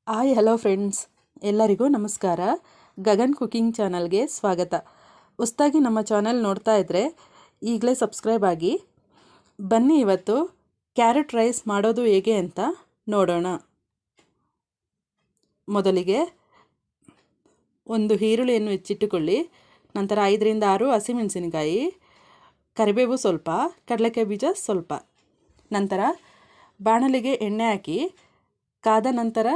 Hi hello friends, ಎಲ್ಲರಿಗೂ ನಮಸ್ಕಾರ. Gagan cooking ಚಾನಲ್ಗೆ ಸ್ವಾಗತ. ಹೊಸ್ದಾಗಿ ನಮ್ಮ ಚಾನಲ್ ನೋಡ್ತಾ ಇದ್ದರೆ ಈಗಲೇ ಸಬ್ಸ್ಕ್ರೈಬ್ ಆಗಿ. ಬನ್ನಿ ಇವತ್ತು ಕ್ಯಾರೆಟ್ ರೈಸ್ ಮಾಡೋದು ಹೇಗೆ ಅಂತ ನೋಡೋಣ. ಮೊದಲಿಗೆ ಒಂದು ಈರುಳ್ಳಿಯನ್ನು ಹೆಚ್ಚಿಟ್ಟುಕೊಳ್ಳಿ. ನಂತರ 5ರಿಂದ 6 ಹಸಿಮೆಣಸಿನಕಾಯಿ, ಕರಿಬೇವು ಸ್ವಲ್ಪ, ಕಡಲೆಕಾಯಿ ಬೀಜ ಸ್ವಲ್ಪ. ನಂತರ ಬಾಣಲಿಗೆ ಎಣ್ಣೆ ಹಾಕಿ ಕಾದ ನಂತರ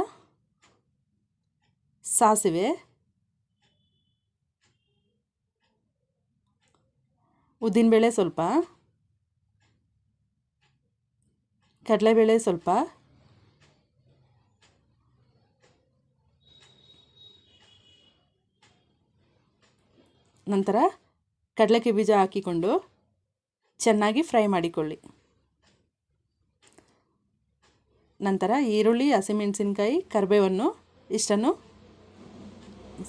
ಸಾಸಿವೆ, ಉದ್ದಿನಬೇಳೆ ಸ್ವಲ್ಪ, ಕಡಲೆಬೇಳೆ ಸ್ವಲ್ಪ, ನಂತರ ಕಡಲೆಕಾಯಿ ಬೀಜ ಹಾಕಿಕೊಂಡು ಚೆನ್ನಾಗಿ ಫ್ರೈ ಮಾಡಿಕೊಳ್ಳಿ. ನಂತರ ಈರುಳ್ಳಿ, ಹಸಿಮೆಣಸಿನಕಾಯಿ, ಕರಿಬೇವನ್ನು ಇಷ್ಟನ್ನು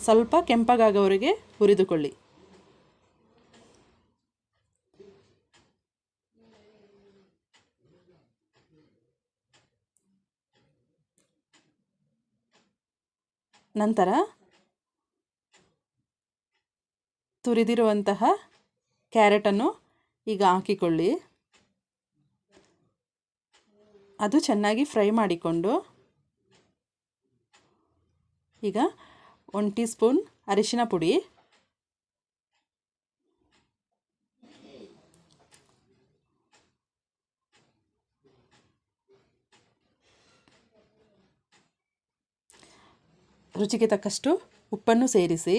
ಸ್ವಲ್ಪ ಕೆಂಪಗಾಗೋವರೆಗೆ ಹುರಿದುಕೊಳ್ಳಿ. ನಂತರ ತುರಿದಿರುವಂತಹ ಕ್ಯಾರೆಟನ್ನು ಈಗ ಹಾಕಿಕೊಳ್ಳಿ. ಅದು ಚೆನ್ನಾಗಿ ಫ್ರೈ ಮಾಡಿಕೊಂಡು ಈಗ 1 ಟೀ ಸ್ಪೂನ್ ಅರಿಶಿನ ಪುಡಿ, ರುಚಿಗೆ ತಕ್ಕಷ್ಟು ಉಪ್ಪನ್ನು ಸೇರಿಸಿ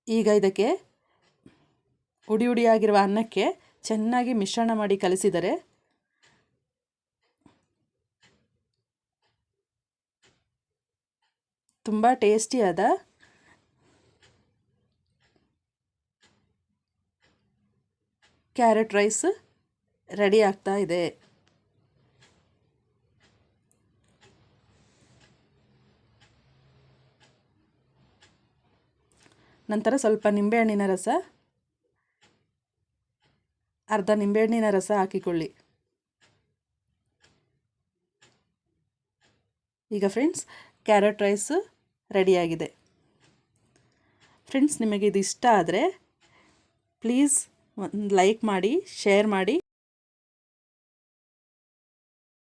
ಈಗ ಇದಕ್ಕೆ ಉಡಿ ಉಡಿಯಾಗಿರುವ ಅನ್ನಕ್ಕೆ ಚೆನ್ನಾಗಿ ಮಿಶ್ರಣ ಮಾಡಿ ಕಲಿಸಿದರೆ ತುಂಬ ಟೇಸ್ಟಿಯಾದ ಕ್ಯಾರೆಟ್ ರೈಸ್ ರೆಡಿ ಆಗ್ತಾ ಇದೆ. ನಂತರ ಸ್ವಲ್ಪ ನಿಂಬೆಹಣ್ಣಿನ ರಸ, ಅರ್ಧ ನಿಂಬೆಹಣ್ಣಿನ ರಸ ಹಾಕಿಕೊಳ್ಳಿ. ಈಗ ಫ್ರೆಂಡ್ಸ್, ಕ್ಯಾರೆಟ್ ರೈಸ್ ರೆಡಿಯಾಗಿದೆ. ಫ್ರೆಂಡ್ಸ್, ನಿಮಗೆ ಇದು ಇಷ್ಟ ಆದರೆ ಪ್ಲೀಸ್ ಒಂದು ಲೈಕ್ ಮಾಡಿ, ಶೇರ್ ಮಾಡಿ,